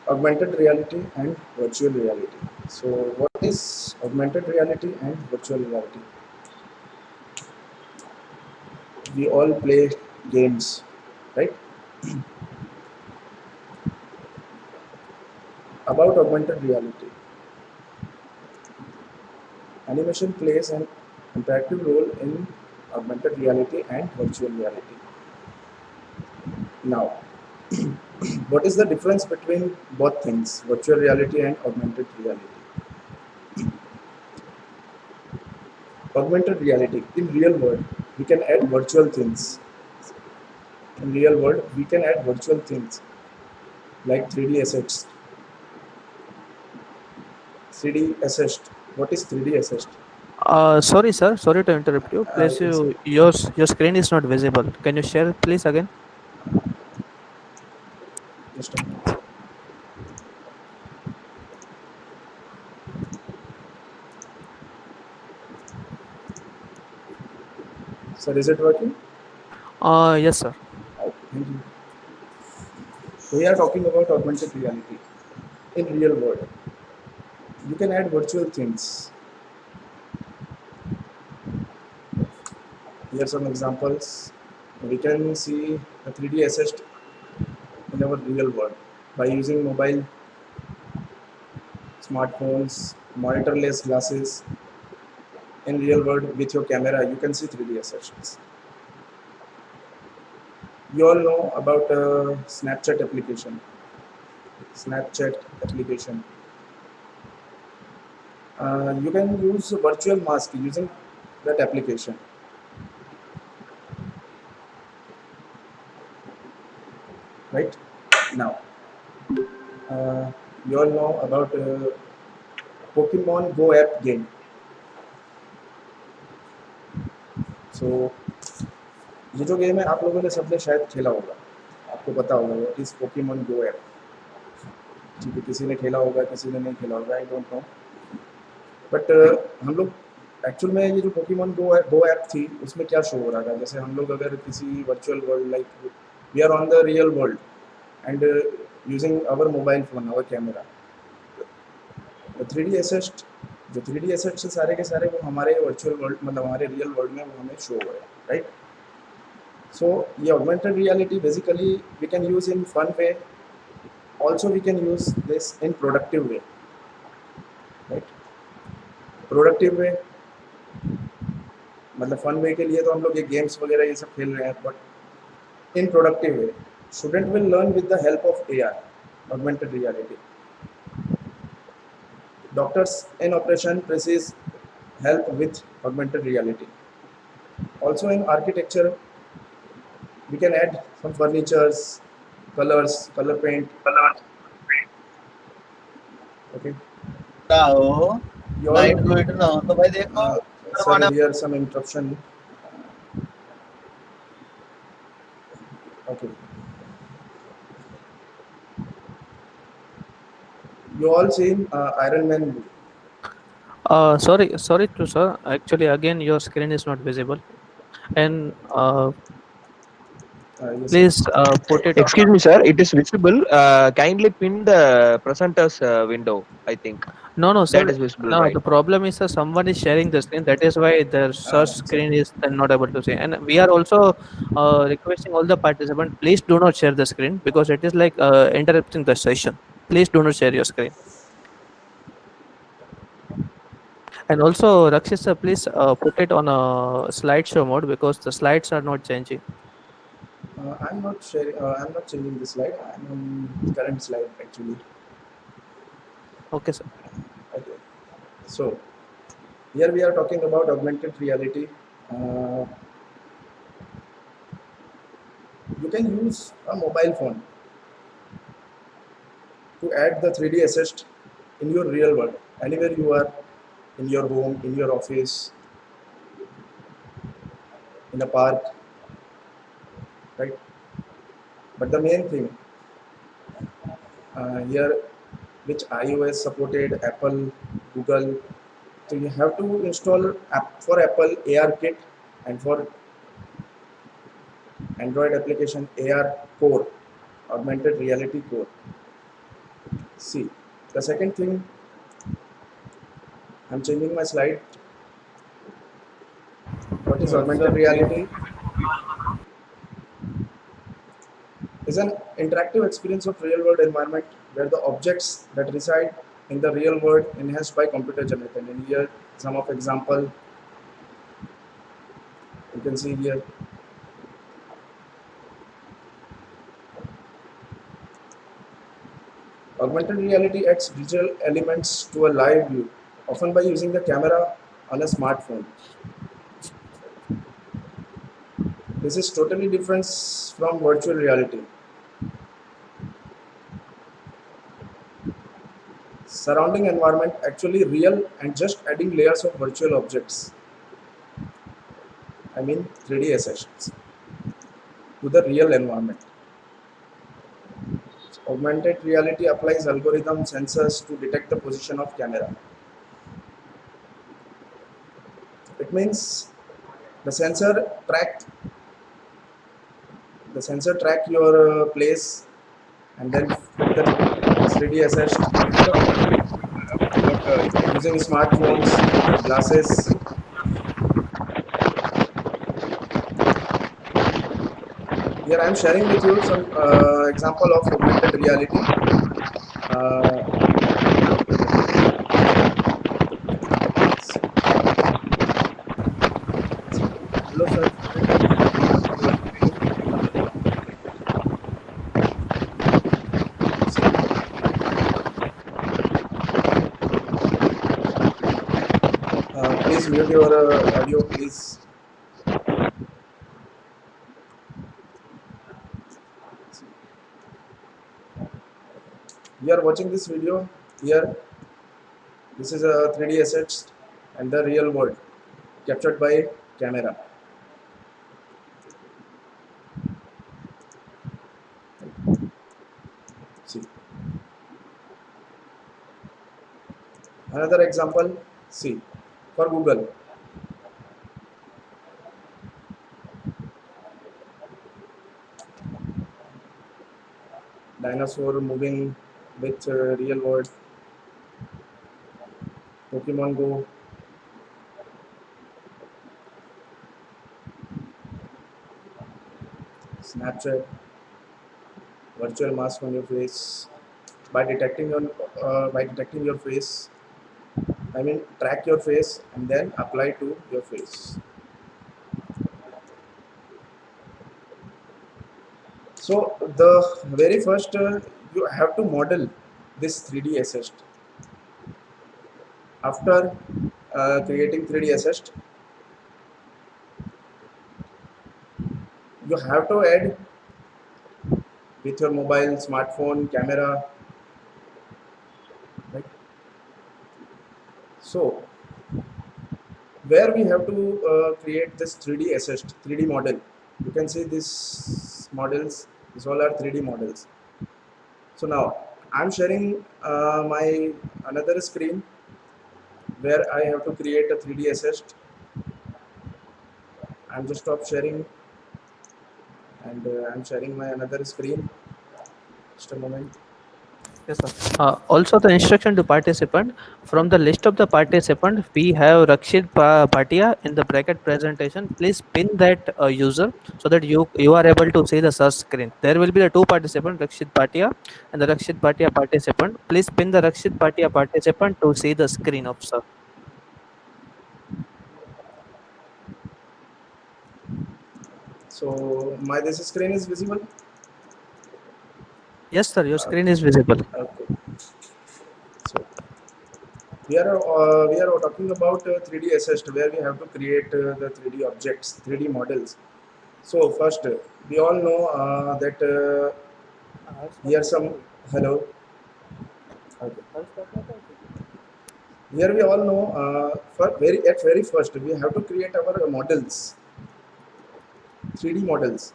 Augmented reality and virtual reality. So, what is augmented reality and virtual reality? We all play games, right? About augmented reality, animation plays an interactive role in augmented reality and virtual reality. Now, what is the difference between both things, virtual reality and augmented reality? Augmented reality, in real world, we can add virtual things. In real world, we can add virtual things like 3D assets. 3D assist. What is 3D assist? Sorry, sir. Sorry to interrupt you. Please, It's your screen is not visible. Can you share, please, again? just a minute. Sir, is it working? Yes, sir. Okay, thank you. We are talking about augmented reality in real world. You can add virtual things. Here are some examples. We can see a 3D assist in our real world by using mobile, smartphones, monitorless glasses. In real world, with your camera, you can see 3D assists. You all know about Snapchat application. Snapchat application. You can use virtual mask using that application. Right now, uh, you all know about Pokemon Go app game. So ये जो game है आप लोगों ने सबने शायद खेला होगा, आपको पता होगा what is Pokemon go app. ठीक है, किसी ने खेला होगा, किसी ने नहीं खेला होगा, आई डोंट नो। बट हम लोग एक्चुअल में ये जो पोकेमॉन गो ऐप थी उसमें क्या शो हो रहा था, जैसे हम लोग अगर किसी virtual world like we are on the real world and using our mobile phone, our camera, three D asset, जो थ्री डी एसेट से सारे के सारे वो हमारे वर्चुअल वर्ल्ड मतलब हमारे रियल वर्ल्ड में वो हमें शो हो रहे हैं, right. So yeah, augmented reality basically we can use in fun way. Also we can use this in productive way, right? Productive way मतलब फन वे के लिए तो हम लोग ये गेम्स वगैरह ये सब खेल रहे हैं, but in productive way student will learn with the help of AR, augmented reality. Doctors in operation precise help with augmented reality. Also in architecture we can add some furnitures, colors, color paint. Okay. हो You all light लुइट ना हो तो भाई देखो sir, here some interruption. Okay. You all seen Iron Man movie. Sorry to sir. Actually, again, your screen is not visible. And Yes, sir. please put it on. Excuse me, sir. It is visible. Kindly pin the presenter's window. I think No, no, that sir. is visible No, right the now. problem is someone is sharing the screen. That is why the search Sir. screen is then not able to see. And we are also requesting all the participants, please do not share the screen because it is like interrupting the session. Please do not share your screen. And also, Rakshit sir, please put it on a slideshow mode because the slides are not changing. I'm not sharing. I'm not changing the slide. I'm on current slide actually. Okay, sir. Okay. So here we are talking about augmented reality. Uh, you can use a mobile phone to add the 3D assist in your real world, anywhere you are, in your home, in your office, in a park, right? But the main thing here, which iOS supported, Apple, Google, so you have to install app for Apple AR Kit, and for Android application AR Core, Augmented Reality Core. See, the second thing, I'm changing my slide. What is augmented reality? Is an interactive experience of real world environment where the objects that reside in the real world enhanced by computer generated. And here some of example you can see here. Augmented reality adds visual elements to a live view, often by using the camera on a smartphone. This is totally different from virtual reality. Surrounding environment actually real and just adding layers of virtual objects. I mean 3D assets to the real environment. Augmented reality applies algorithm sensors to detect the position of camera. It means the sensor track your place and then put the 3D assets using smartphones, glasses. Here I am sharing with you some example of augmented reality. Hello, sir. Please mute your audio, please. You are watching this video here. This is a 3D assets and the real world captured by camera. See. Another example, see, for Google. Dinosaur moving with real world. Pokemon Go. Snapchat. Virtual mask on your face. By detecting your face, I mean track your face and then apply to your face. So the very first you have to model this 3D assist. After creating 3D assist, you have to add with your mobile, smartphone, camera, right? So where we have to create this 3D assist, 3D model. You can see these models, these all are 3D models. So now I'm sharing my another screen where I have to create a 3D assist. I'm just stop sharing and I'm sharing my another screen. Just a moment. Yes, sir. Also, the instruction to participant, from the list of the participant, we have Rakshit Bhatia in the bracket presentation. Please pin that user so that you are able to see the search screen. There will be the two participants, Rakshit Bhatia and the Rakshit Bhatia participant. Please pin the Rakshit Bhatia participant to see the screen of sir. So my this screen is visible. Yes, sir. Your screen is visible. Okay. So we are talking about 3D assist where we have to create the 3D objects, 3D models. So first, we all know that here some hello. Okay. Here we all know at very first we have to create our models, 3D models.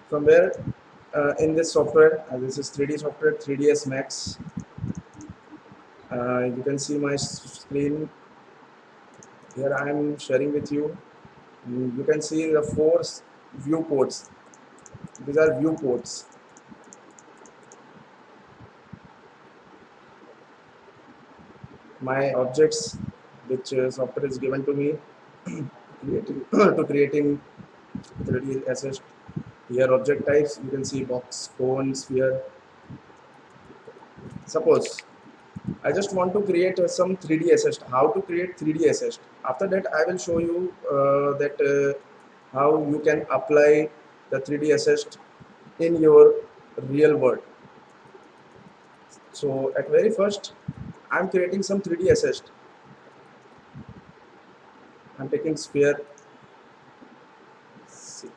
From where in this software, this is 3D software, 3ds Max. You can see my screen. Here I am sharing with you. You can see the 4 viewports. These are viewports. my objects which software is given to me creating to creating 3D assist. Here object types, you can see box, cone, sphere. Suppose I just want to create some 3D assist. How to create 3D assist? After that, I will show you that how you can apply the 3D assist in your real world. So at very first, I'm creating some 3D assist. I'm taking sphere. See,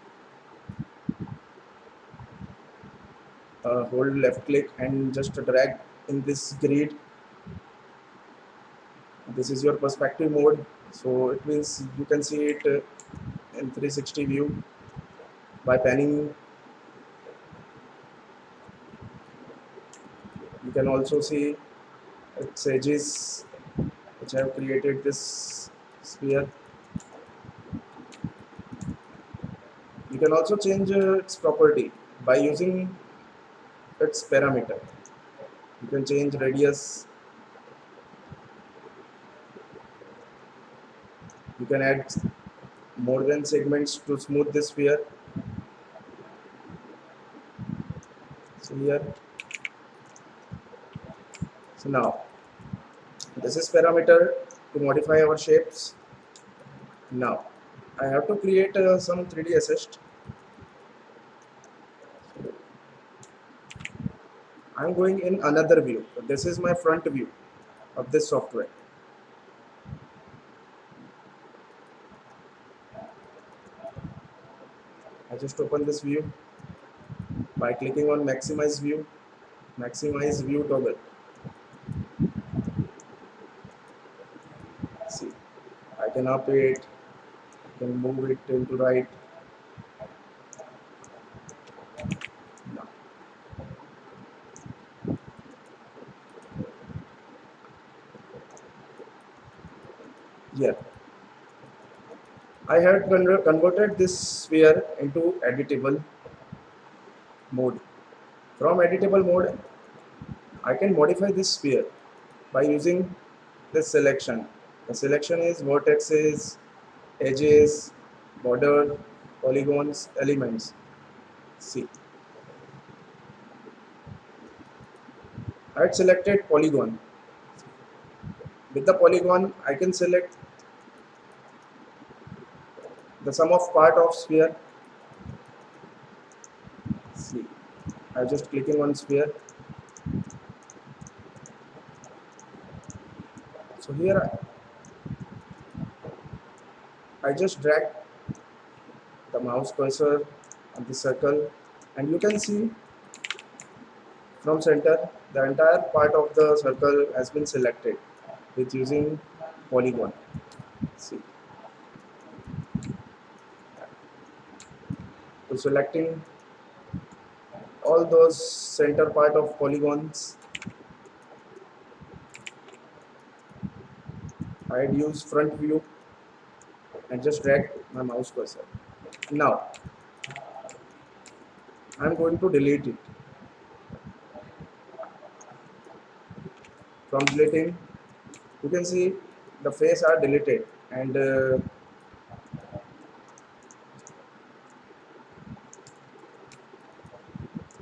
hold left click and just drag in this grid. This is your perspective mode, so it means you can see it in 360 view by panning. You can also see its edges which have created this sphere. You can also change its property by using its parameter. You can change radius. You can add more than segments to smooth this sphere. So here, so now this is parameter to modify our shapes. Now I have to create some 3D assist. I'm going in another view. This is my front view of this software. I just open this view by clicking on maximize view toggle. See, I can up it, I can move it into right. Now, here, I have converted this sphere into editable mode. From editable mode, I can modify this sphere by using this selection. The selection is vertices, edges, border, polygons, elements. See, I had selected polygon. With the polygon, I can select the sum of part of sphere. See, I'm just clicking on sphere. So here I just drag the mouse cursor on the circle, and you can see from center the entire part of the circle has been selected with using polygon. See, so selecting all those center part of polygons, I'd use front view and just drag my mouse cursor. Now I'm going to delete it. From deleting, you can see the face are deleted, and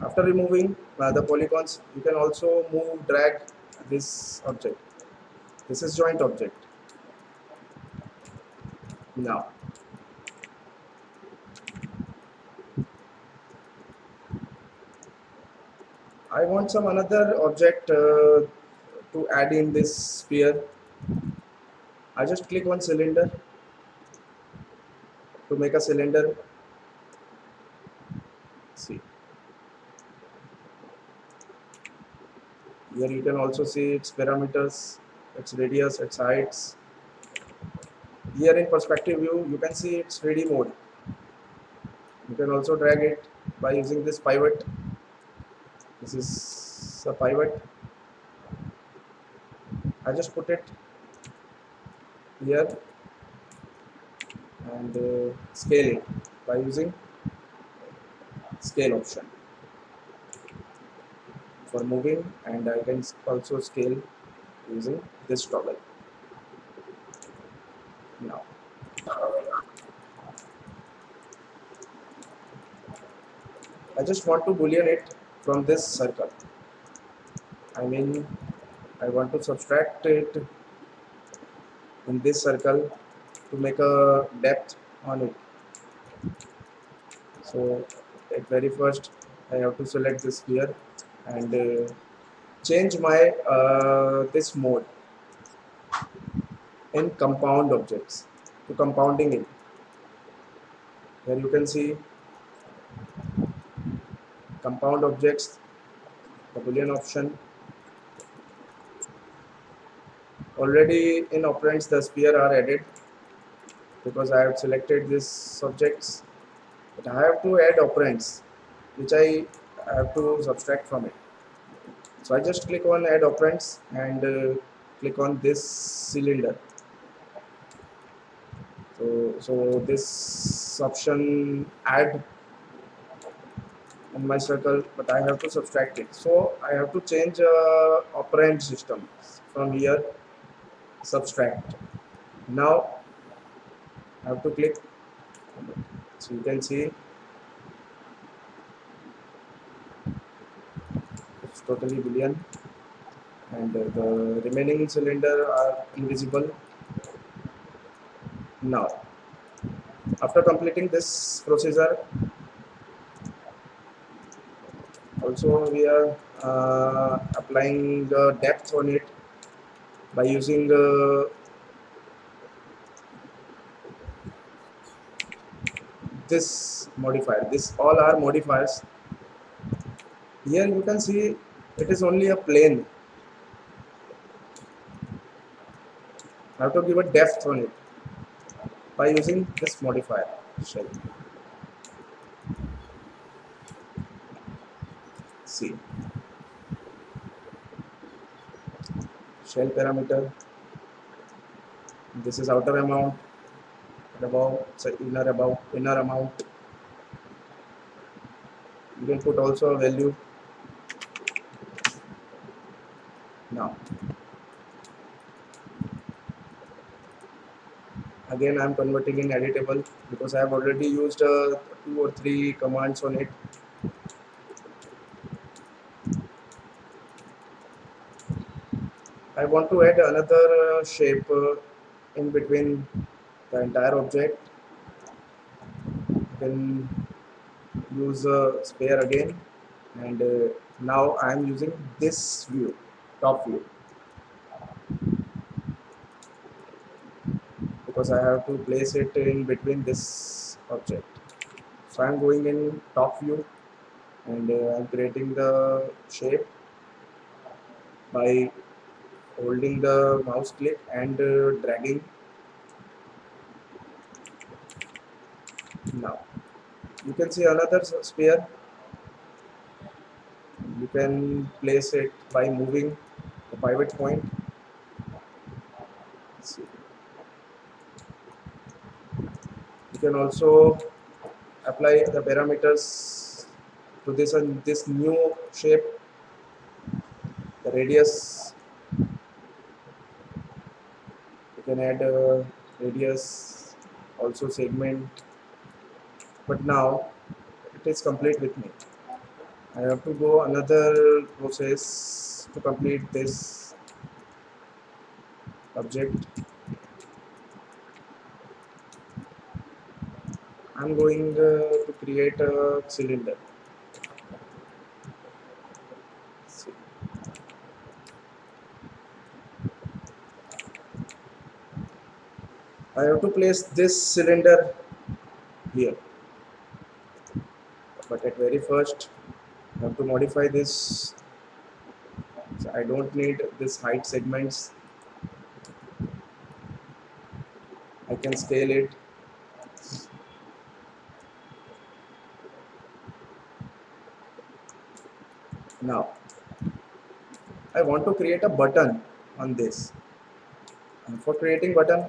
after removing the polygons, you can also drag this object. This is joint object. Now I want some another object to add in this sphere. I just click on cylinder to make a cylinder. See, here you can also see its parameters, its radius, its heights. Here in perspective view, you can see its 3D mode. You can also drag it by using this pivot. This is a pivot. I just put it here and scale it by using scale option for moving, and I can also scale using this toggle. Now I just want to boolean it from this circle. I mean, I want to subtract it in this circle to make a depth on it. So at very first I have to select this here and change my this mode in compound objects to compounding it. Here you can see compound objects, the boolean option. Already in operands the sphere are added because I have selected this subjects, but I have to add operands which I have to subtract from it. So I just click on add operands and click on this cylinder. So this option add in my circle, but I have to subtract it. So I have to change operand system from here, subtract. Now I have to click. So you can see it's totally boolean, and the remaining cylinder are invisible. Now, after completing this procedure, also we are applying the depth on it by using this modifier. This all are modifiers. Here you can see it is only a plane. I have to give a depth on it by using this modifier shell. See, shell parameter. This is outer amount, above, so inner amount. You can put also a value. Now, again I am converting in editable because I have already used 2 or 3 commands on it. I want to add another shape in between the entire object. Then use a sphere again, and now I am using this view, top view, because I have to place it in between this object. So I am going in top view and I am creating the shape by holding the mouse click and dragging. Now you can see another sphere. You can place it by moving the pivot point. See. You can also apply the parameters to this and this new shape, the radius. You can add a radius, also segment, but now it is complete with me. I have to go another process to complete this object. I'm going to create a cylinder. See. I have to place this cylinder here, but at very first I have to modify this. So I don't need this height segments. I can scale it. Now I want to create a button on this, and for creating button,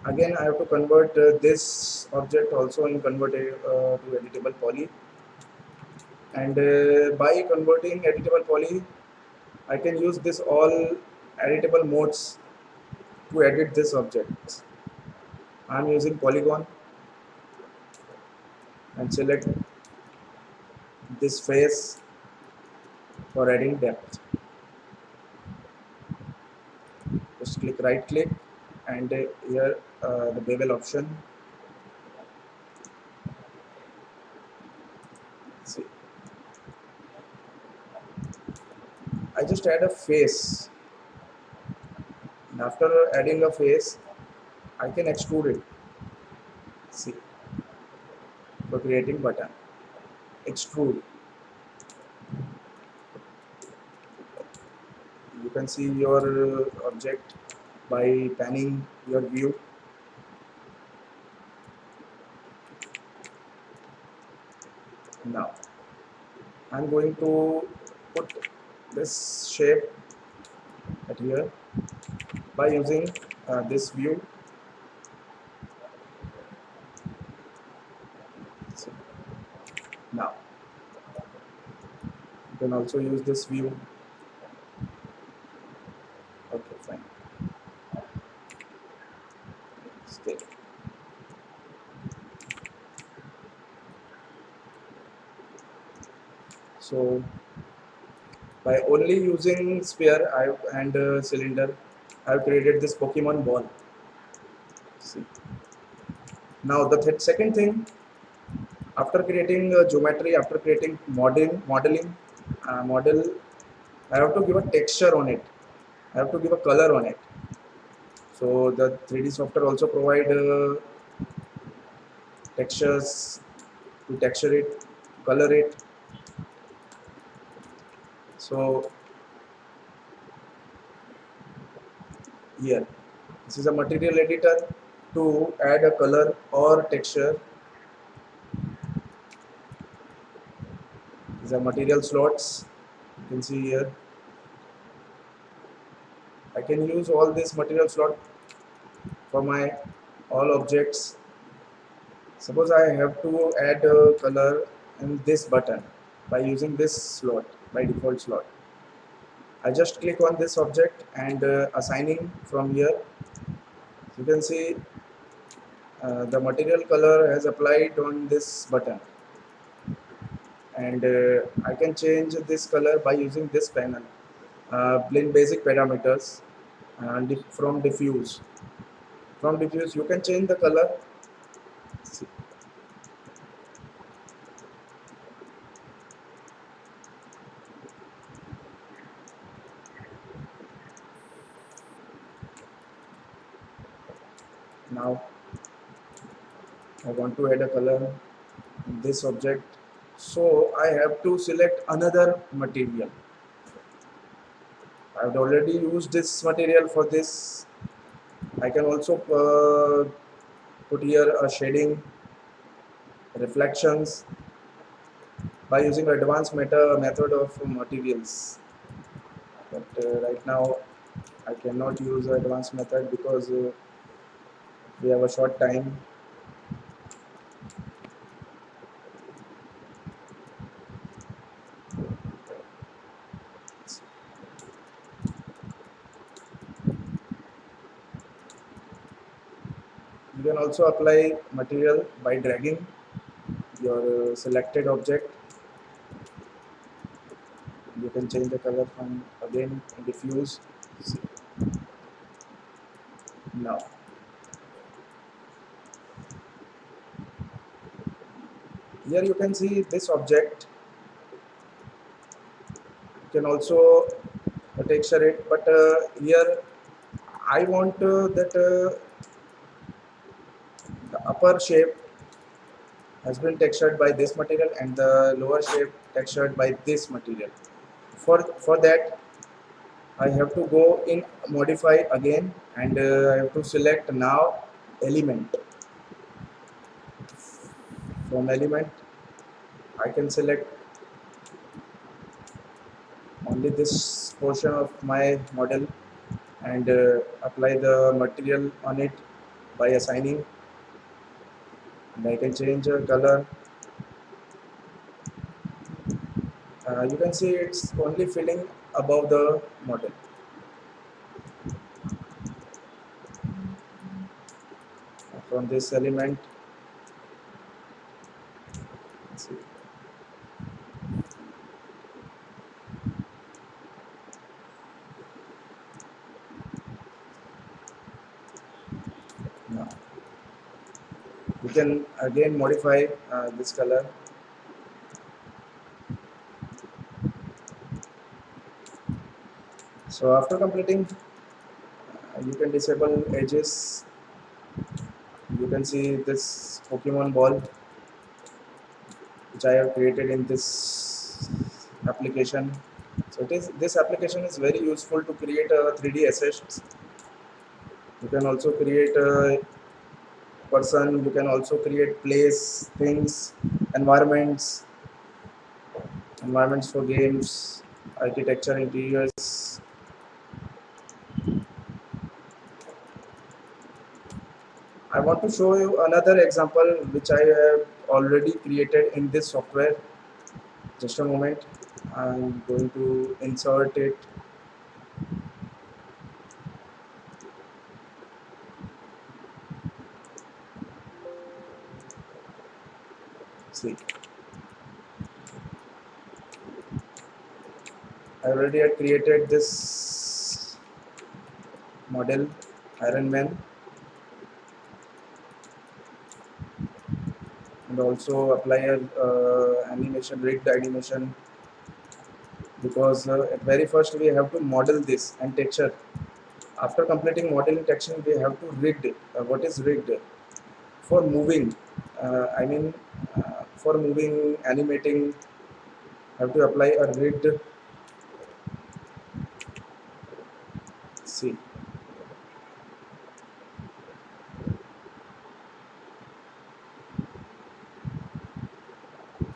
again I have to convert this object also in convert to editable poly, and by converting editable poly I can use this all editable modes to edit this object. I'm using polygon and select this face for adding depth. Just click right click and here the bevel option. See, I just add a face, and after adding a face I can extrude it. See, for creating button, extrude. You can see your object by panning your view. Now I'm going to put this shape at here by using this view. So now you can also use this view. Okay, fine. Stay. So by only using sphere and cylinder, I've created this Pokemon ball. See. Now the second thing, after creating geometry, after creating modeling, model, I have to give a texture on it. I have to give a color on it. So the 3D software also provide textures to texture it, color it. So here, this is a material editor to add a color or texture. These are material slots. You can see here. I can use all this material slot for my all objects. Suppose I have to add a color in this button by using this slot, by default slot. I just click on this object and assigning from here. You can see the material color has applied on this button, and I can change this color by using this panel, blend basic parameters, and from diffuse. From diffuse you can change the color. See. Now I want to add a color in this object, so I have to select another material. I've already used this material for this. I can also put here a shading, reflections by using advanced method of materials. But right now I cannot use advanced method because we have a short time. You can also apply material by dragging your selected object. You can change the color from again diffuse. See. Now here you can see this object. You can also texture it, but here I want that the upper shape has been textured by this material and the lower shape textured by this material. For that I have to go in modify again, and I have to select now element. From element I can select only this portion of my model and apply the material on it by assigning, and I can change the color. You can see it's only filling above the model. from this element. Let's see. Now we can again modify this color. So after completing, you can disable edges. You can see this Pokemon ball which I have created in this application. So this application is very useful to create a 3D assets. You can also create a person, you can also create place, things, environments, environments for games, architecture, interiors. I want to show you another example which I have already created in this software. Just a moment. I'm going to insert it. See, I already had created this model Iron Man, and also apply a animation, rigged animation, because at very first we have to model this and texture. After completing modeling texture, we have to rigged. What is rigged? For moving, for moving, animating, have to apply a rigged. See,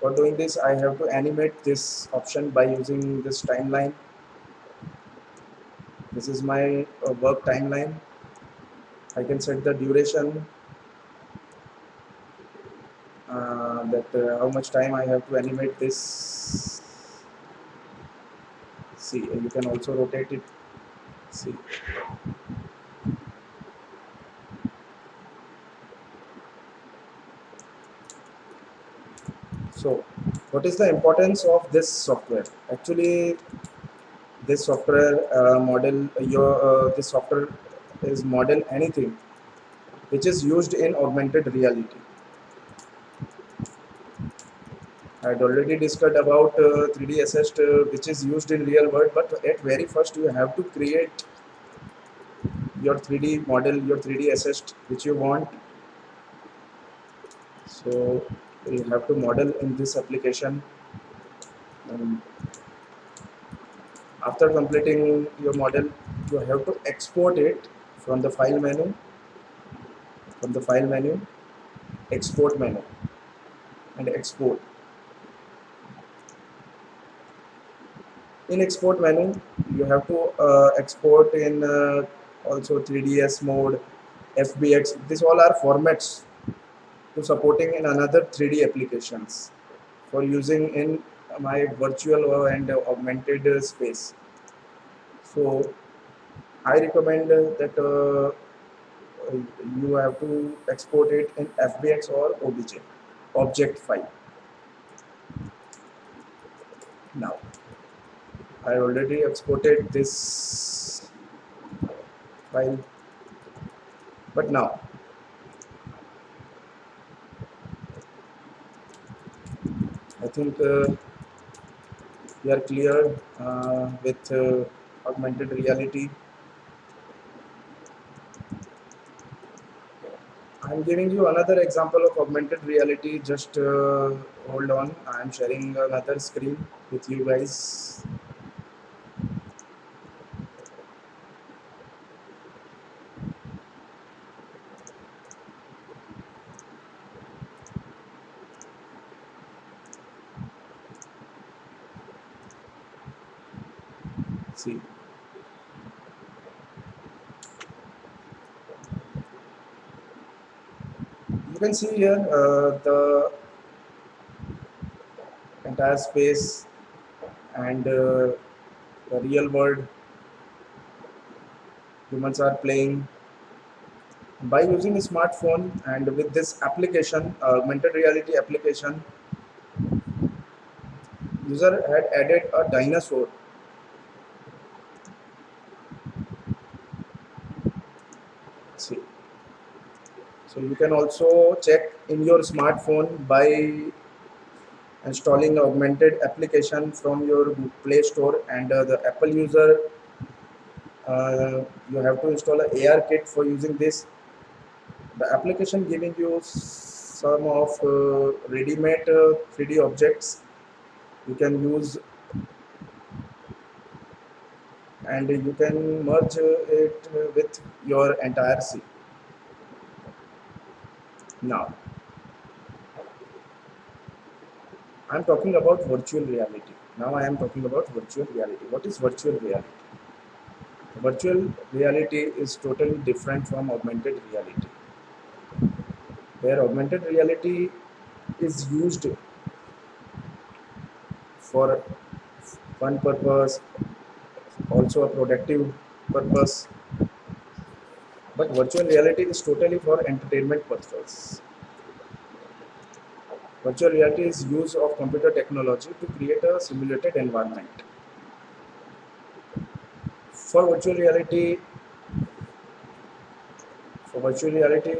for doing this, I have to animate this option by using this timeline. This is my work timeline. I can set the duration, that how much time I have to animate this. See, you can also rotate it. See, so what is the importance of this software? Actually, this software this software is model anything which is used in augmented reality. I had already discussed about 3D assist which is used in real world, but at very first you have to create your 3D model, your 3D assist which you want. So you have to model in this application. After completing your model, you have to export it from the file menu, export menu, and export. In export menu, you have to export in also 3ds mode, FBX. These all are formats to supporting in another 3D applications for using in my virtual and augmented space. So I recommend that you have to export it in FBX or OBJ, object file. Now, I already exported this file, but now I think we are clear with augmented reality. I'm giving you another example of augmented reality. Just hold on. I'm sharing another screen with you guys. See. You can see here the entire space and the real world. Humans are playing. By using a smartphone and with this application, augmented reality application, user had added a dinosaur. See, so you can also check in your smartphone by installing augmented application from your Play Store, and the Apple user, you have to install a AR kit for using this. The application giving you some of ready-made 3D objects you can use, and you can merge it with your entire scene. Now, I'm talking about virtual reality. Now I am talking about virtual reality. What is virtual reality? Virtual reality is totally different from augmented reality. Where augmented reality is used for fun purpose, also a productive purpose, but virtual reality is totally for entertainment purpose. Virtual reality is use of computer technology to create a simulated environment. For virtual reality, for virtual reality,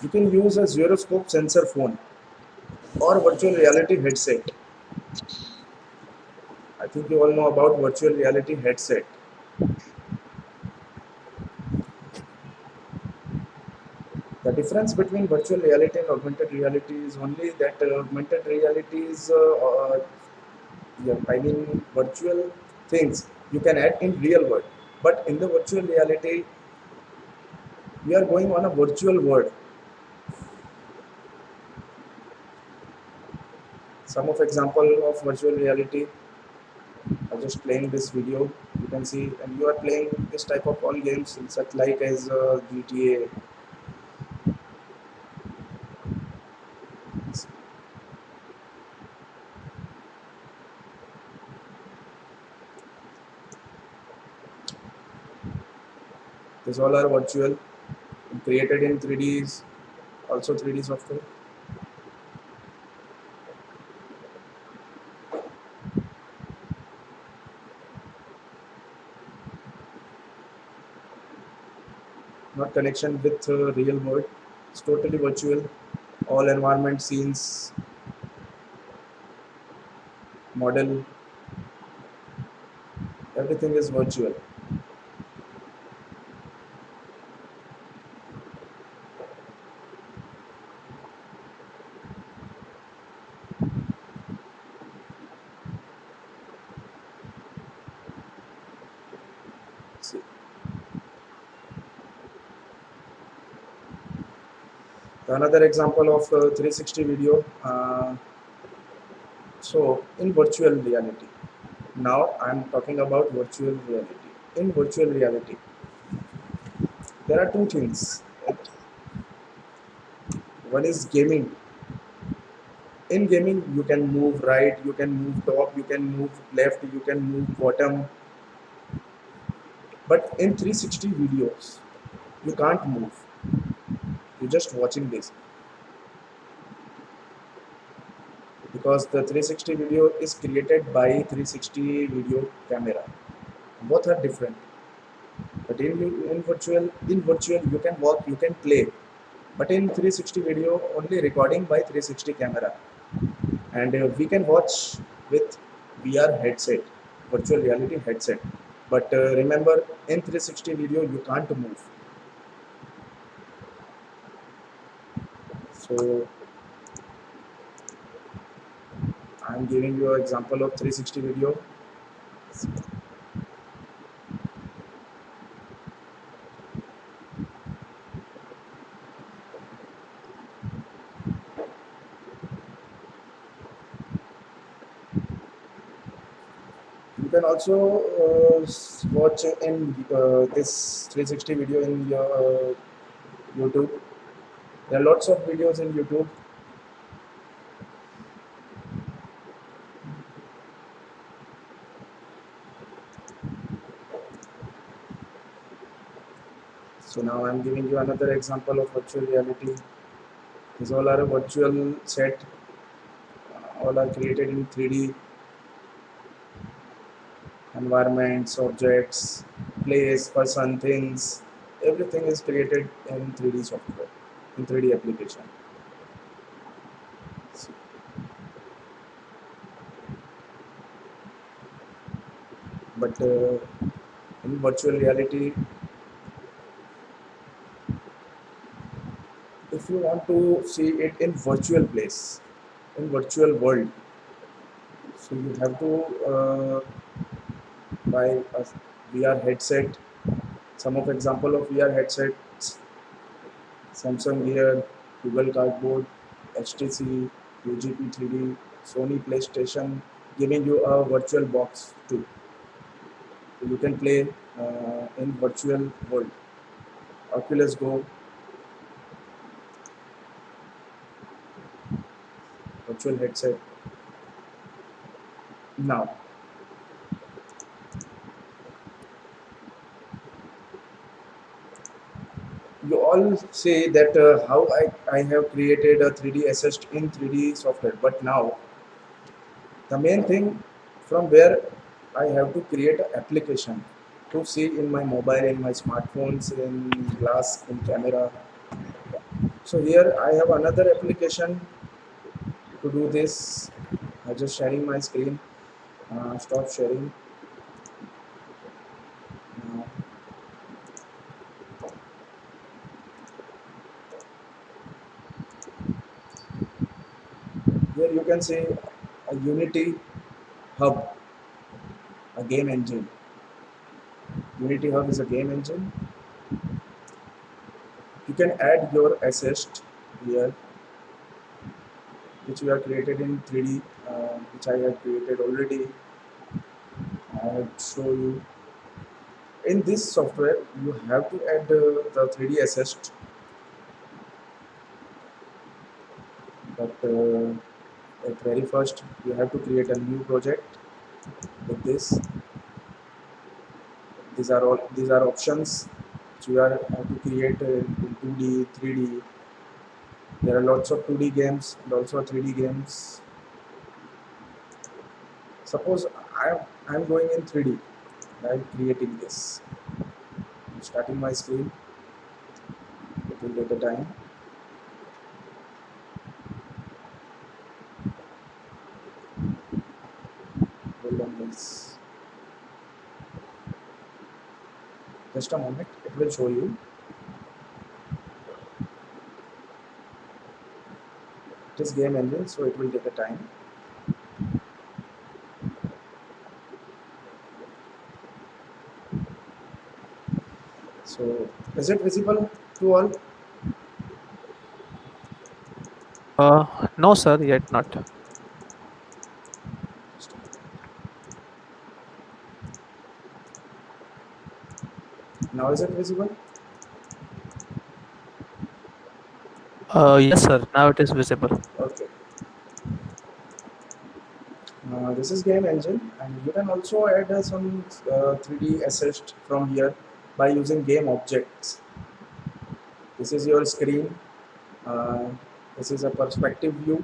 you can use a gyroscope sensor phone or virtual reality headset. I think you all know about virtual reality headset. The difference between virtual reality and augmented reality is only that augmented reality is, yeah, I mean, virtual things you can add in real world. But in the virtual reality, we are going on a virtual world. Some of example of virtual reality, I just playing this video. You can see, and you are playing this type of all games, such like as GTA. These all are virtual, created in 3Ds, also 3D software. Not connection with real world. It's totally virtual. All environment scenes, model, everything is virtual. See. Another example of 360 video. So in virtual reality, now I'm talking about virtual reality. In virtual reality, there are two things. One is gaming. In gaming, you can move right, you can move top, you can move left, you can move bottom. But in 360 videos, you can't move. You're just watching this because the 360 video is created by 360 video camera. Both are different. But in virtual, you can walk, you can play. But in 360 video, only recording by 360 camera, and we can watch with VR headset, virtual reality headset. But remember, in 360 video, you can't move. So I'm giving you an example of 360 video. You can also watch in this 360 video in your YouTube. There are lots of videos in YouTube. So So now I'm giving you another example of virtual reality. These all are a virtual set. All are created in 3D environments, objects, place, person, things. Everything is created in 3D software, in 3D application. But in virtual reality, if you want to see it in virtual place, in virtual world, so you have to buy a VR headset. Some of example of VR headsets: Samsung Gear, Google Cardboard, HTC, UGP 3D, Sony PlayStation, giving you a virtual box too. So you can play in virtual world. Oculus Go, virtual headset. Now, you all say that how I have created a 3D assist in 3D software, but now the main thing from where I have to create an application to see in my mobile, in my smartphones, in glass, in camera. So here I have another application to do this. I'm just sharing my screen. Stop sharing. Now, here you can see a Unity Hub, a game engine. Unity Hub is a game engine. You can add your assist here, which we have created in 3D, which I have created already. I have show you. In this software, you have to add the 3D assist, but at very first you have to create a new project with this. These are options which you have to create in 2D, 3D. There are lots of 2D games and also 3D games. Suppose I'm going in 3D. I'm creating this. I'm starting my screen. It will take a time. Hold on, please. Just a moment. It will show you. It is game engine, so it will take a time. So, is it visible to all? No, sir, yet not. Now is it visible? Yes, sir. Now it is visible. Okay. This is game engine, and you can also add some 3D assist from here by using game objects. This is your screen. Uh, this is a perspective view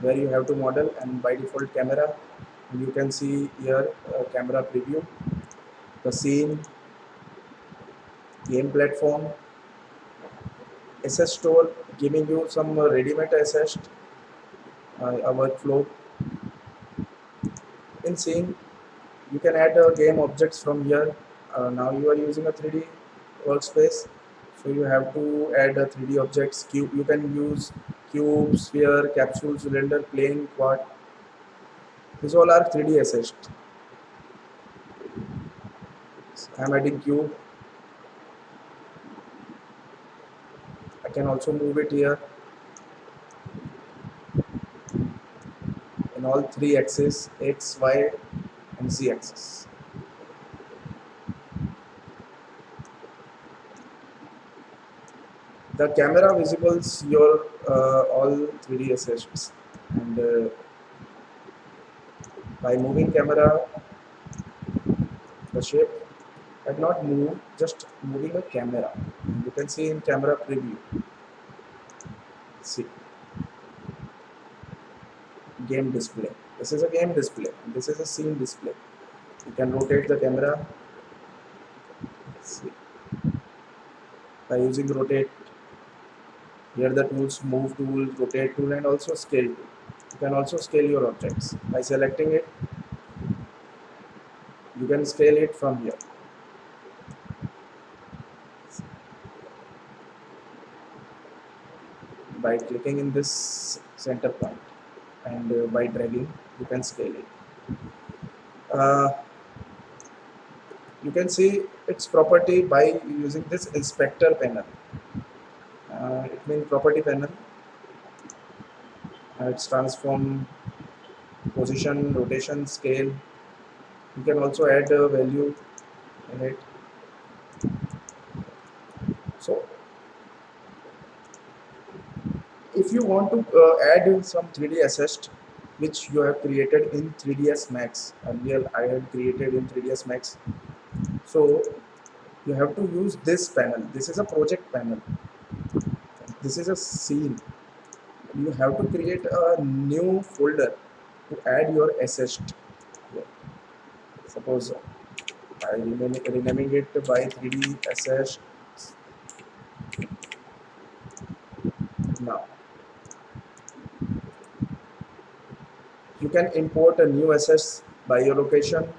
where you have to model, and by default camera. And you can see here camera preview, the scene, game platform, assist store, giving you some ready-made assist, a workflow. In scene, you can add game objects from here. Now you are using a 3D workspace, so you have to add 3D objects. Cube, you can use cube, sphere, capsule, cylinder, plane, quad. These all are 3D assist. I am adding cube. I can also move it here in all three axes: X, Y, and Z axis. The camera visibles your all 3D assets, and by moving camera, the shape had not moved, just moving a camera. You You can see in camera preview. See, game display. This is a game display. This is a scene display. You can rotate the camera. See, by using rotate, here the tools move tool, rotate tool, and also scale tool. You can also scale your objects by selecting it. You can scale it from here. By clicking in this center point and by dragging, you can scale it. You can see its property by using this inspector panel. It means property panel. It's transform, position, rotation, scale. You can also add a value in it. So if you want to add some 3D assets which you have created in 3ds Max, earlier I had created in 3ds Max, so you have to use this panel. This is a project panel. This is a scene. You have to create a new folder to add your assets here. Suppose I renaming it by 3D assets. Now you can import a new assets by your location.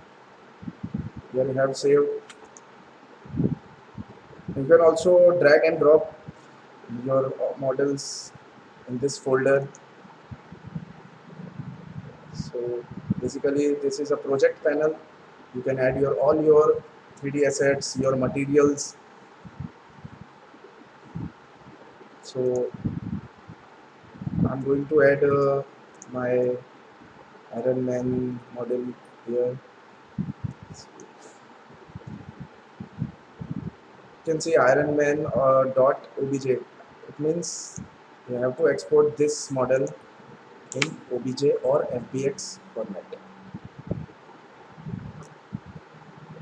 Here you have saved. You can also drag and drop your models in this folder. So basically this is a project panel. You can add your all your 3D assets, your materials. So I'm going to add my Iron Man model here. You can see Iron Man dot obj. It means you have to export this model in obj or fbx format.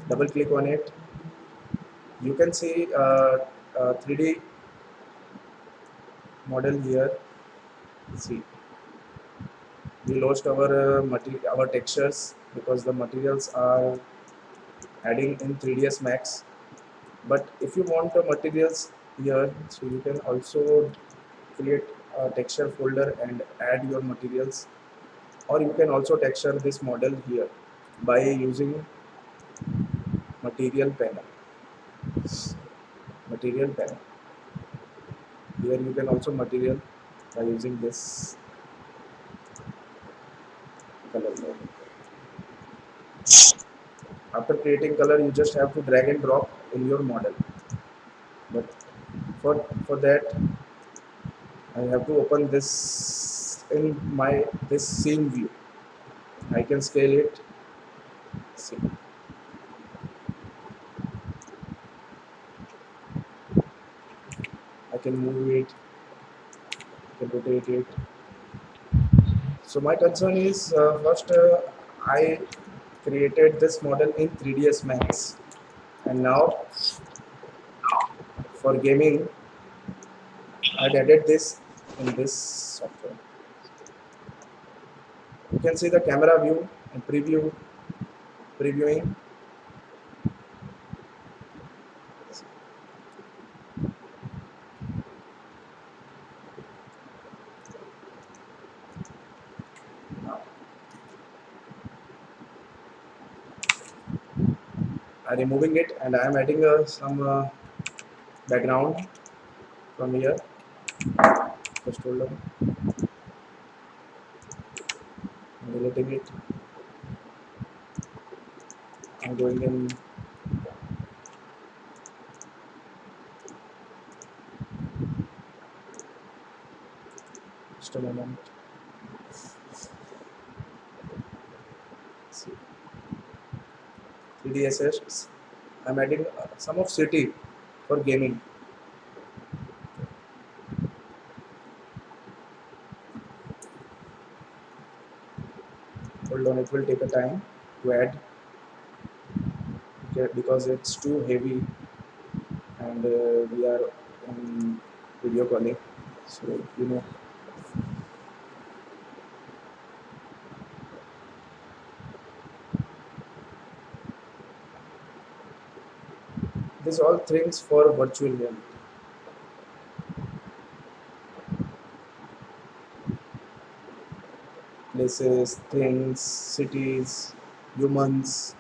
Double click on it. You can see 3D model here. See, we lost our textures because the materials are adding in 3ds Max. But if you want the materials here, so you can also create a texture folder and add your materials, or you can also texture this model here by using material panel. Material panel. Here you can also material by using this color mode. After creating color, you just have to drag and drop in your model. But for that, I have to open this in my this scene view. I can scale it. See. I can move it. I can rotate it. So my concern is first I created this model in 3ds Max, and now for gaming I added this in this software. You can see the camera view and previewing. Now I'm removing it and I am adding some background from here. Just hold on. I'm deleting it. I'm going in. Just a moment. See. 3D assets. I'm adding some of city for gaming. Hold on, it will take a time to add, okay, because it's too heavy and we are on video calling. So you know, these all things for virtual reality. Places, things, cities, humans,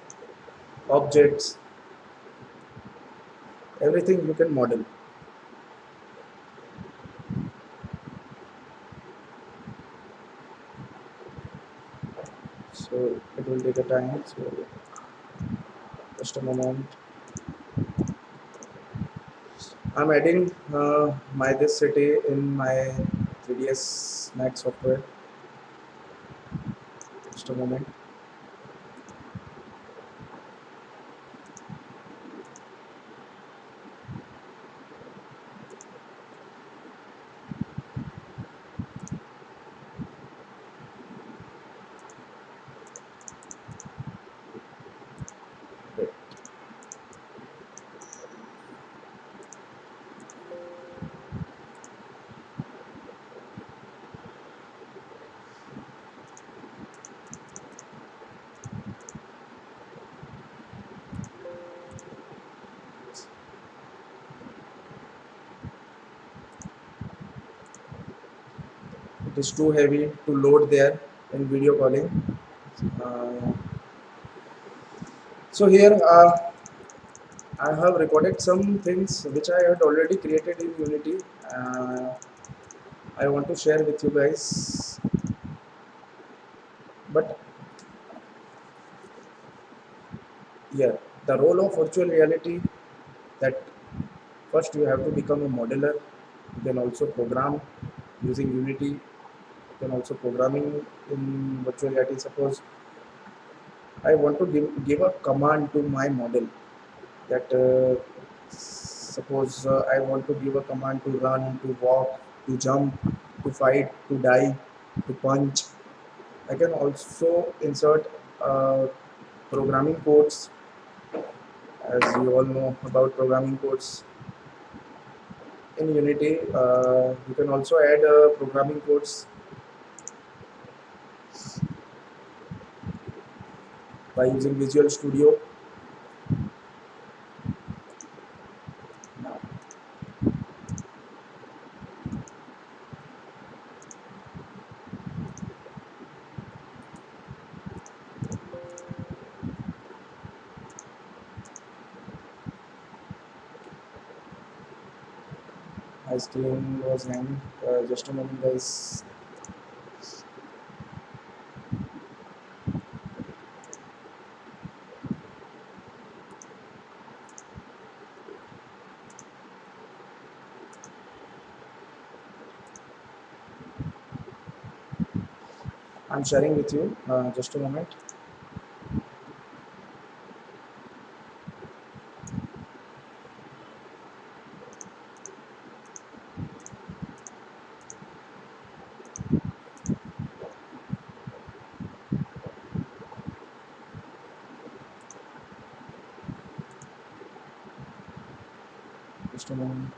objects, everything you can model. So it will take a time. So just a moment. I'm adding my this city in my 3ds Max software. Just a moment. Wait. It is too heavy to load there in video calling. Uh, so here I have recorded some things which I had already created in Unity. Uh, I want to share with you guys. But here, the role of virtual reality, that first you have to become a modeler. You can also program using Unity. You can also programming in virtual reality. Suppose I want to give a command to my model that suppose I want to give a command to run, to walk, to jump, to fight, to die, to punch. I can also insert programming codes, as you all know about programming codes in Unity. You can also add programming codes by using Visual Studio. My screen was hanging. Just a moment, guys. I'm sharing with you. Just a moment. Just a moment.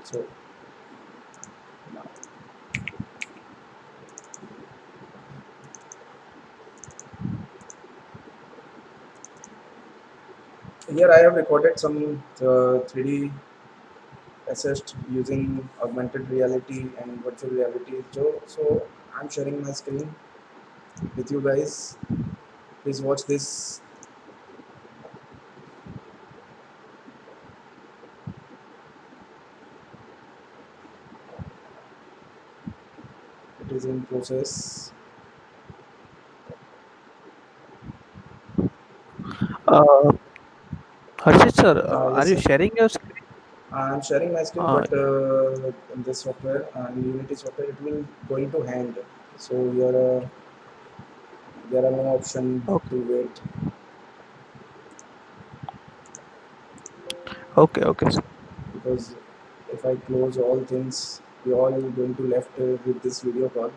So now here I have recorded some 3D assist using augmented reality and virtual reality. So I'm sharing my screen with you guys. Please watch this. It is in process. Uh, Harshit sir, are Yes, you sir. sharing your screen? I'm sharing my screen, Uh, but in this software, in Unity software, it will going to hang. So here there are no option okay, to wait, okay, okay, sir. because if I close all things, we all going to left with this video call.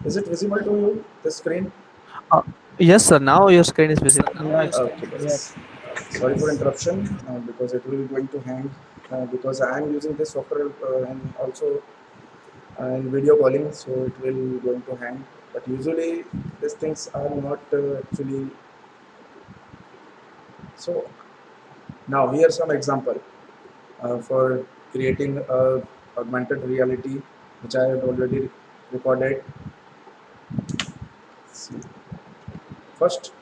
Is it visible to you, the screen? Uh, yes, sir. Now your screen is visible. Okay, yes. Sorry for interruption, because it will be going to hang, because I am using this software and also in video calling, so it will going to hang. But usually these things are not actually. So now here's some example for creating augmented reality, which I have already recorded. See. First,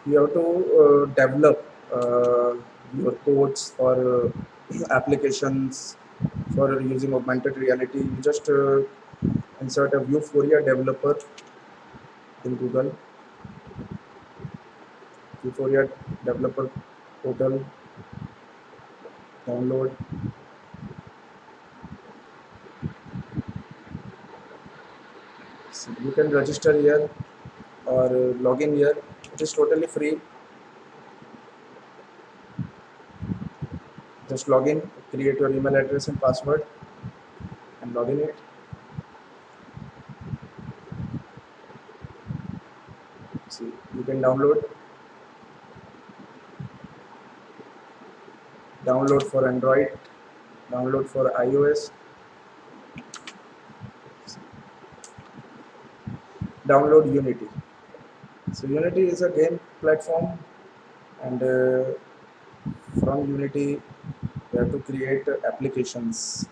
you have to develop your codes or applications for using augmented reality. You just insert a Vuforia developer in Google. Vuforia developer portal, download. So you can register here or log in here. It is totally free. Just log in, create your email address and password, and log in it. See, you can download for Android, download for iOS, download Unity. So Unity is a game platform, and from Unity we have to create applications.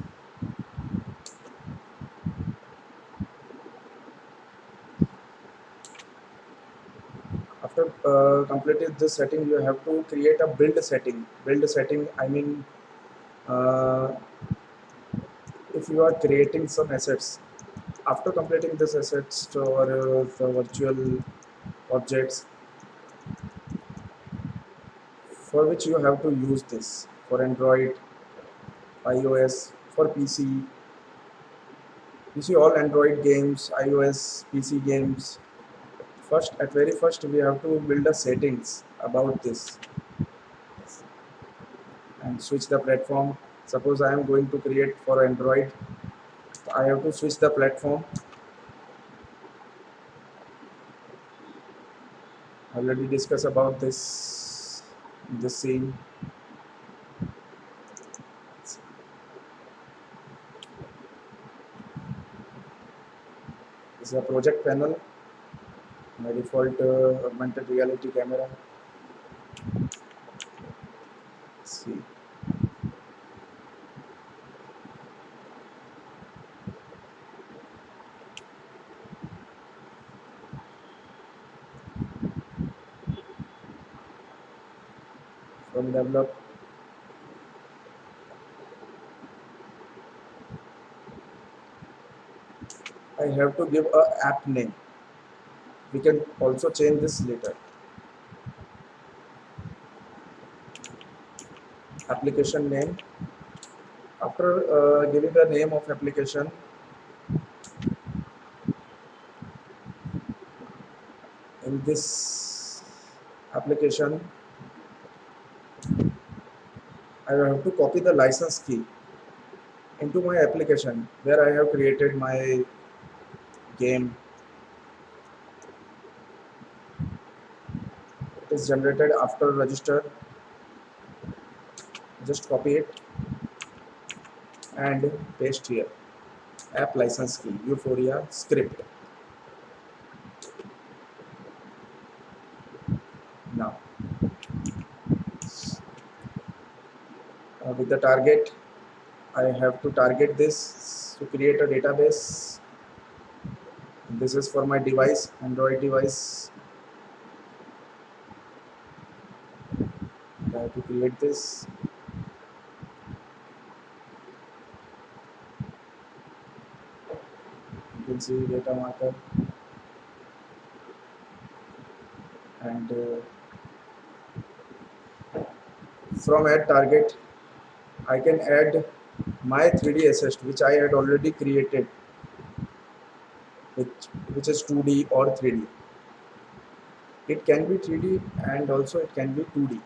After completing this setting, you have to create a build setting. Build setting, I mean, uh, if you are creating some assets, after completing this assets or the virtual objects for which you have to use this for Android, iOS, for PC. You see all Android games, iOS, PC games. First, at very first, we have to build a settings about this and switch the platform. Suppose I am going to create for Android, I have to switch the platform. Already discussed about this in this scene. This is a project panel. My default augmented reality camera. See. From develop, I have to give a app name. We can also change this later. Application name. After giving the name of application, in this application, I have to copy the license key into my application where I have created my game. It is generated after register. Just copy it and paste here. App license key, Vuforia script. Now, with the target, I have to target this to create a database. This is for my device, Android device. I have to create this. You can see data marker and from add target, I can add my 3D assist which I had already created, which is 2D or 3D. It can be 3D and also it can be 2D.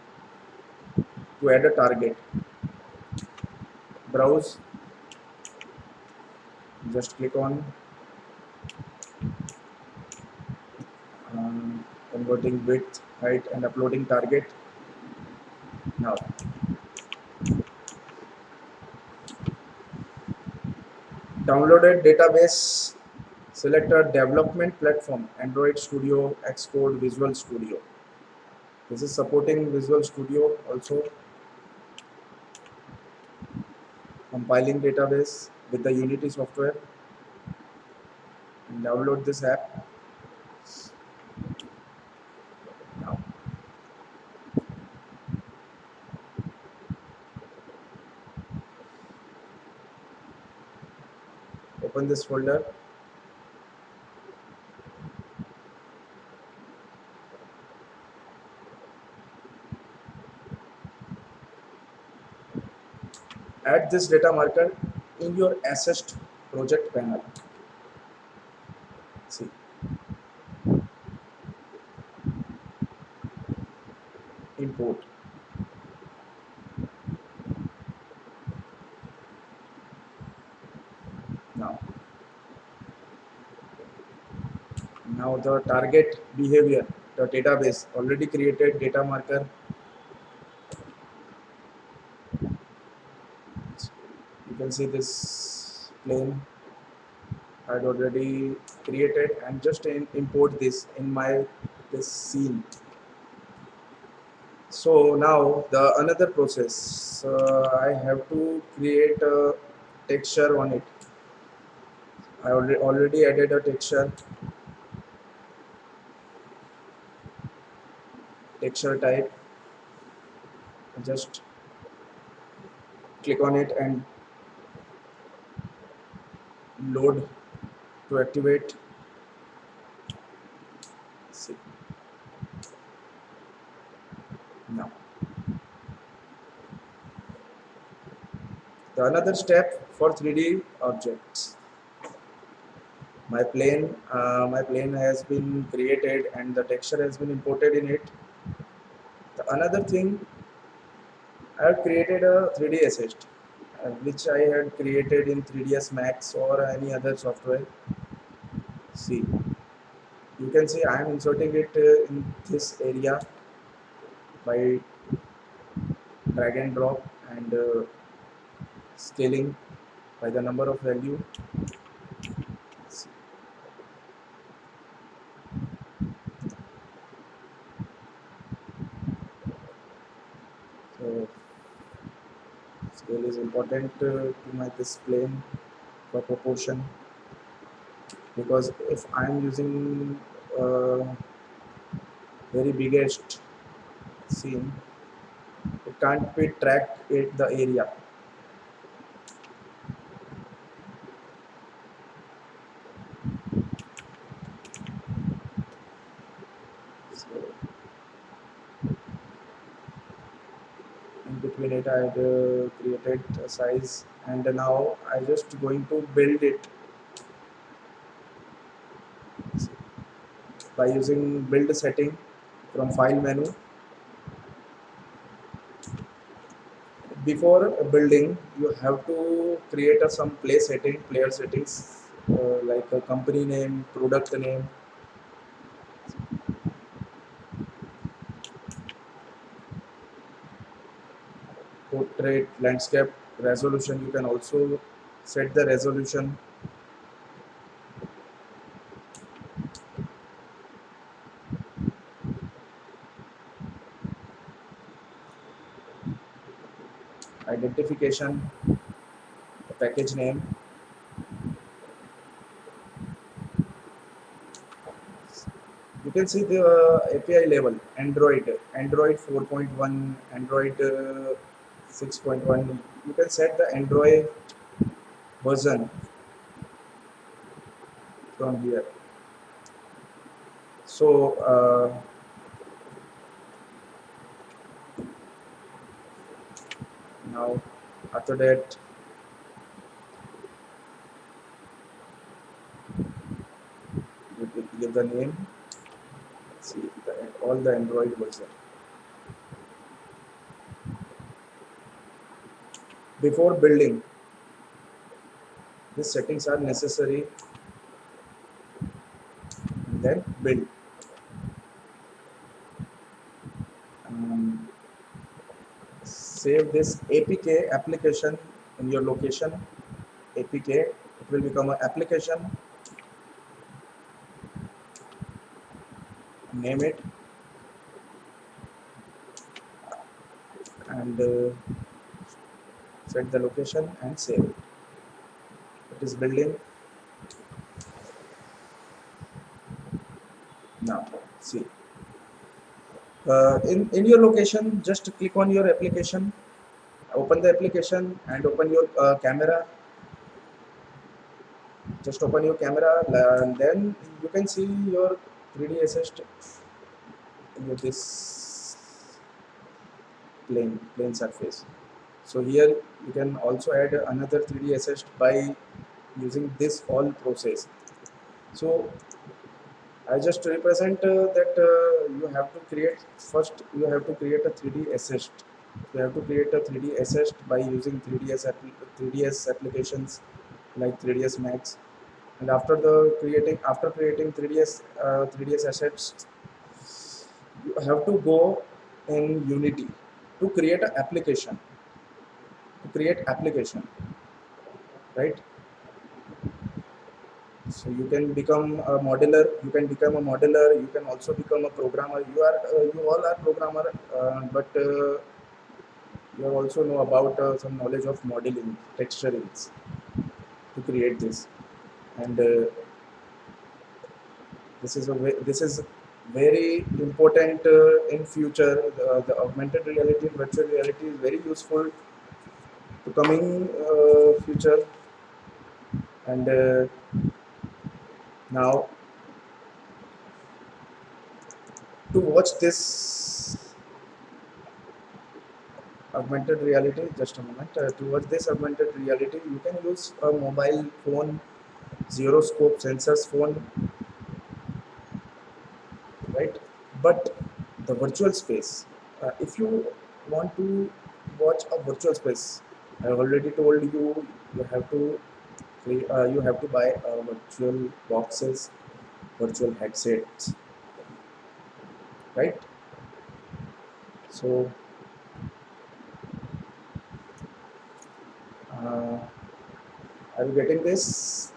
To add a target, browse, just click on converting width, height, and uploading target. Now, downloaded database, select a development platform, Android Studio, Xcode, Visual Studio. This is supporting Visual Studio also. Compiling database with the Unity software. And download this app. Now, open this folder. Add this data marker in your assessed project panel. See, import. Now the target behavior, the database already created data marker. You can see this plane I had already created, and just import this in my this scene. So now the another process, I have to create a texture on it. I already added a texture type. Just click on it and load to activate. See. Now the another step for 3D objects. My plane has been created and the texture has been imported in it. The another thing, I have created a 3D assist, which I had created in 3ds Max or any other software. See, you can see I am inserting it in this area by drag and drop and scaling by the number of value. See. So scale is important to my this plane for proportion, because if I am using very biggest scene, it can't be tracked at the area. So in between it I had created a size, and now I just going to build it by using build setting from file menu. Before building, you have to create some player settings, like a company name, product name. Portrait, landscape, resolution. You can also set the resolution. Identification, the package name. You can see the API level, Android 4.1, Android 6.1. You can set the Android version from here. So now after that, you give the name. See all the Android version. Before building, these settings are necessary. Then build. save this APK application in your location. APK, it will become an application. Name it and set the location and save it. It is building now. See, in your location, just click on your application, open the application and open your camera. Just open your camera and then you can see your 3D assist with this plane surface. So here you can also add another 3D assist by using this all process. So I just represent that you have to create first. You have to create a 3D assist. You have to create a 3D assist by using 3ds applications like 3ds Max. And after creating 3ds assets, you have to go in Unity to create an application. To create application, right? So you can become a modeler. You can become a modeler. You can also become a programmer. You all are programmer, but you also know about some knowledge of modeling, texturings to create this. And this is very important in future. The augmented reality and virtual reality is very useful to coming future. And now to watch this augmented reality, just a moment, to watch this augmented reality you can use a mobile phone, gyroscope sensors phone, right? But the virtual space, if you want to watch a virtual space, I already told you, you have to buy virtual boxes, virtual headsets, right? So are you getting this?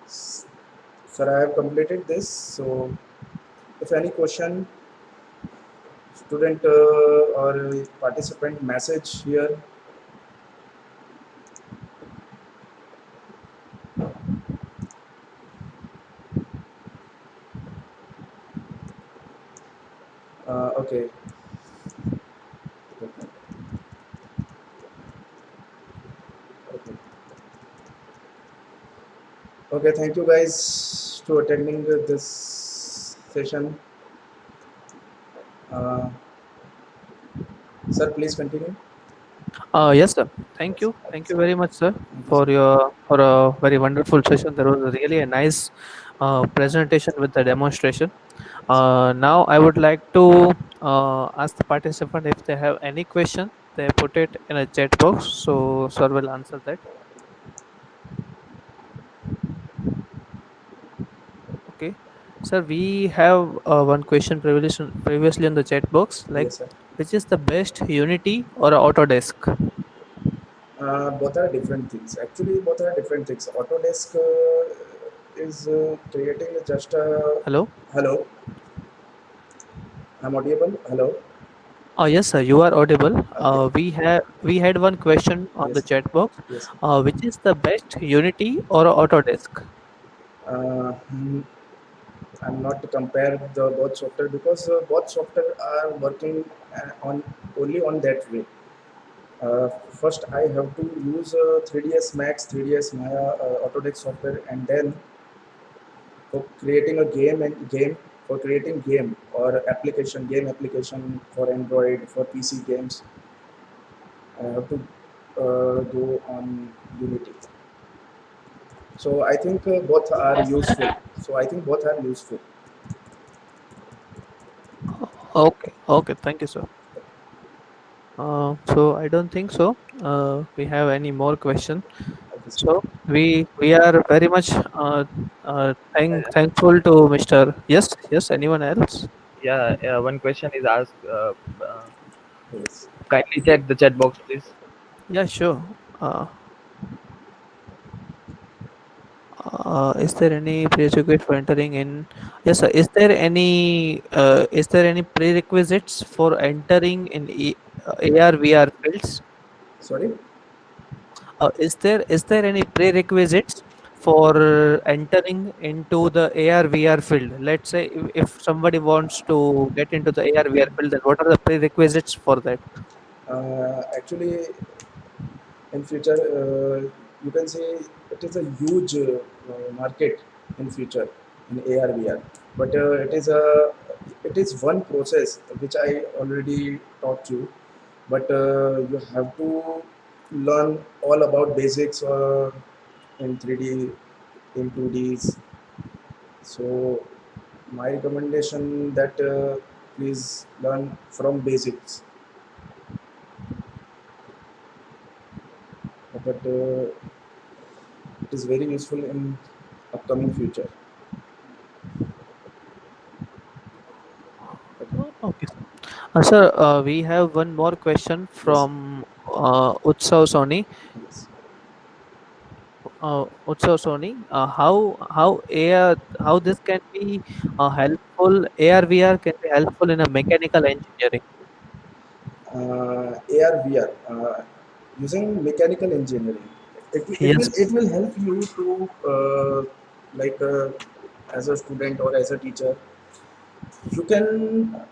Sir, I have completed this. So if any question, student or participant message here. Okay. Okay. Okay. Thank you guys to attending this session. Sir, please continue. Yes, sir. Thank you. Thank you very much, sir, for a very wonderful session. There was really a nice presentation with the demonstration. Now I would like to ask the participant if they have any question. They put it in a chat box, so sir will answer that. Okay, sir, we have one question previously in the chat box, like Yes, sir. which is the best Unity or Autodesk? Both are different things. Actually, both are different things. Autodesk is creating just a Hello. hello. I'm audible. Hello. Oh yes, sir, you are audible. Okay. We had one question on the Yes. chat box. Yes. Which is the best Unity or Autodesk? Hmm, I'm not to compare the both software because both software are working on only on that way. First, I have to use 3ds Max, 3ds Maya, Autodesk software, and then for creating a game for creating game or game application for Android for PC games, I have to go on Unity. So I think both are useful. So I think both are useful. Okay, okay, thank you, sir. So I don't think so. We have any more question. Okay, sir. So we are very much thankful to Mr. Yes, yes. Anyone else? Yeah, one question is asked. Yes. Kindly check the chat box, please. Yeah, sure. Is there any prerequisite for entering in? Yes, sir. Is there any prerequisites for entering in AR VR fields? Sorry. Is there any prerequisites for entering into the AR VR field? Let's say if somebody wants to get into the AR VR field, then what are the prerequisites for that? Actually, in future, you can say it is a huge market in future in AR VR. But it is one process which I already taught you. But you have to learn all about basics in 3D, in 2Ds. So my recommendation that please learn from basics. But it is very useful in upcoming future. Okay. Okay. Sir, we have one more question Yes. from Utsav Soni. Yes. Utsav Soni, how this can be helpful? AR VR can be helpful in a mechanical engineering. AR VR using mechanical engineering. Yes. It will help you to like as a student or as a teacher, you can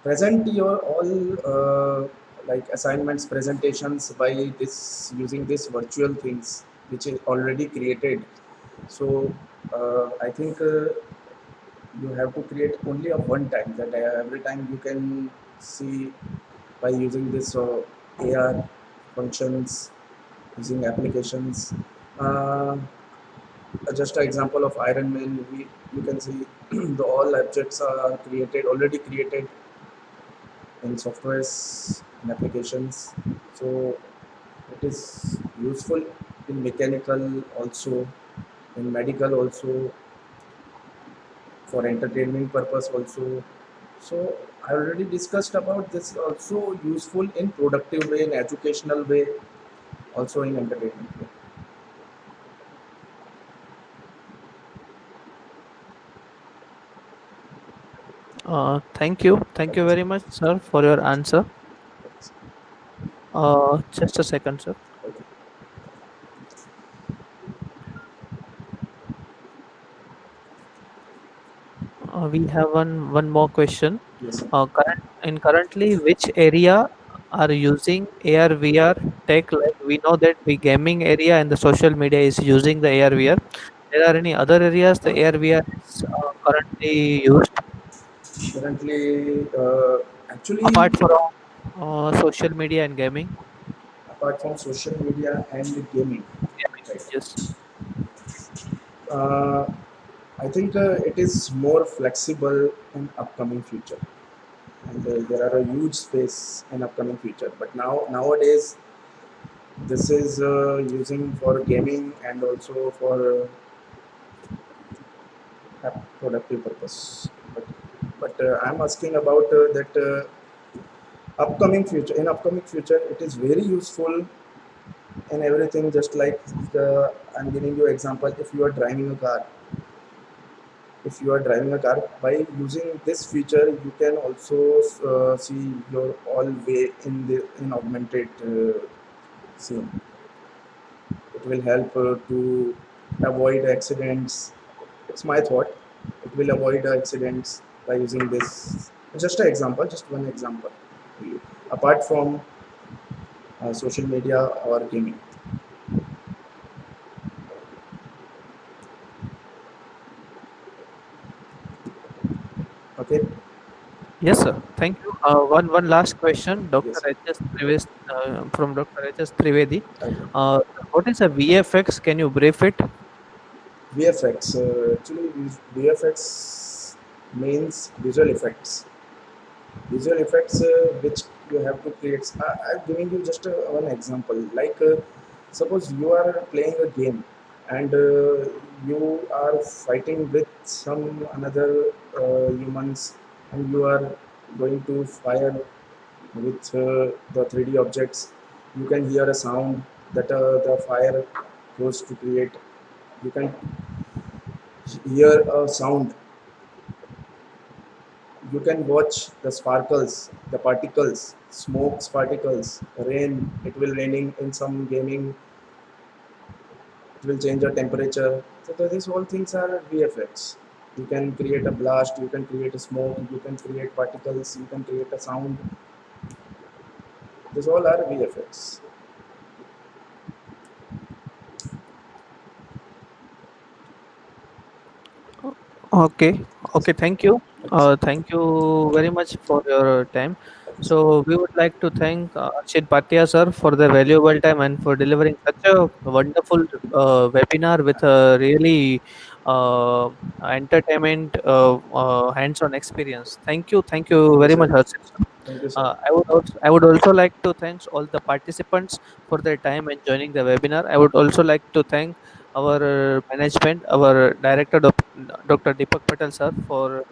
present your all like assignments, presentations by this using this virtual things which is already created. So I think you have to create only a one time that every time you can see by using this AR functions, using applications. Uh, just an example of Iron Man, you can see the all objects are created already created in softwares and applications. So it is useful in mechanical also, in medical also, for entertainment purpose also. So I already discussed about this also useful in productive way, in educational way, also in entertainment way. Thank you Okay, sir. very much, sir, for your answer. Okay, sir. Just a second, sir. Okay. We have one more question. Yes, sir. Currently, which area are using AR VR tech? Like we know that the gaming area and the social media is using the AR VR. There are any other areas the AR VR is currently used Currently, actually, apart from social media and gaming? apart from social media and gaming, Gaming, right? yes. Uh, I think it is more flexible in upcoming future, and there are a huge space in upcoming future. But nowadays, this is using for gaming and also for productive purpose. But I'm asking about that upcoming future. In upcoming future, it is very useful in everything. Just like I'm giving you example. If you are driving a car by using this feature, you can also see your all way in augmented scene. It will help to avoid accidents. It's my thought. It will avoid accidents by using this. Just an example, just one example to you. Apart from social media or gaming. Okay. Yes, sir. Thank you. One last question, Dr. Yes. H.S. Trivedi, from Dr. H.S. Trivedi. Okay. What is a VFX? Can you brief it? VFX. Actually, VFX means visual effects. Visual effects which you have to create. I'm giving you just one example. Like, suppose you are playing a game and you are fighting with some another humans, and you are going to fire with the 3D objects, you can hear a sound that the fire goes to create. You can hear a sound. You can watch the sparkles, the particles, smokes particles, rain. It will raining in some gaming. It will change the temperature. So these all things are VFX. You can create a blast. You can create a smoke. You can create particles. You can create a sound. These all are VFX. Okay, okay, thank you. Thank you very much for your time. So we would like to thank Arshid Bhatia sir for the valuable time and for delivering such a wonderful webinar with a really uh, entertainment hands-on experience. Thank you Thank you, very much, sir. Arshid sir. Thank you, sir. I would also like to thank all the participants for their time and joining the webinar. I would also like to thank our management, our director, Dr. Deepak Patel sir, for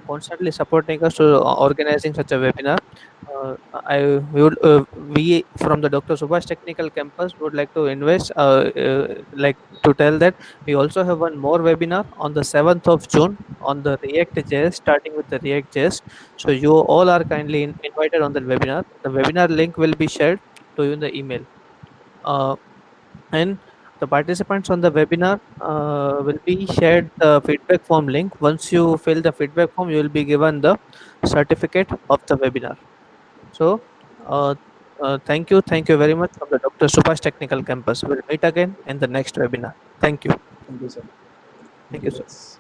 constantly supporting us to organizing such a webinar. We from the Dr. Subhash Technical Campus would like to like to tell that we also have one more webinar on the 7th of June on the React.js, starting with the React.js. So you all are kindly invited on the webinar. The webinar link will be shared to you in the email. Uh, and the participants on the webinar will be shared the feedback form link. Once you fill the feedback form, you will be given the certificate of the webinar. So, uh, thank you very much from the Dr. Subhash Technical Campus. We'll meet again in the next webinar. Thank you. Thank you, sir. Thank Thank you, you, sir. guys.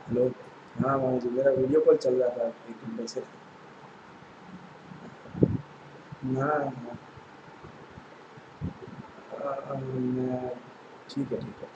Hello. हाँ मामा जी, मेरा video call चल रहा था 1 घंटे से. हाँ हाँ. ठीक है, ठीक है.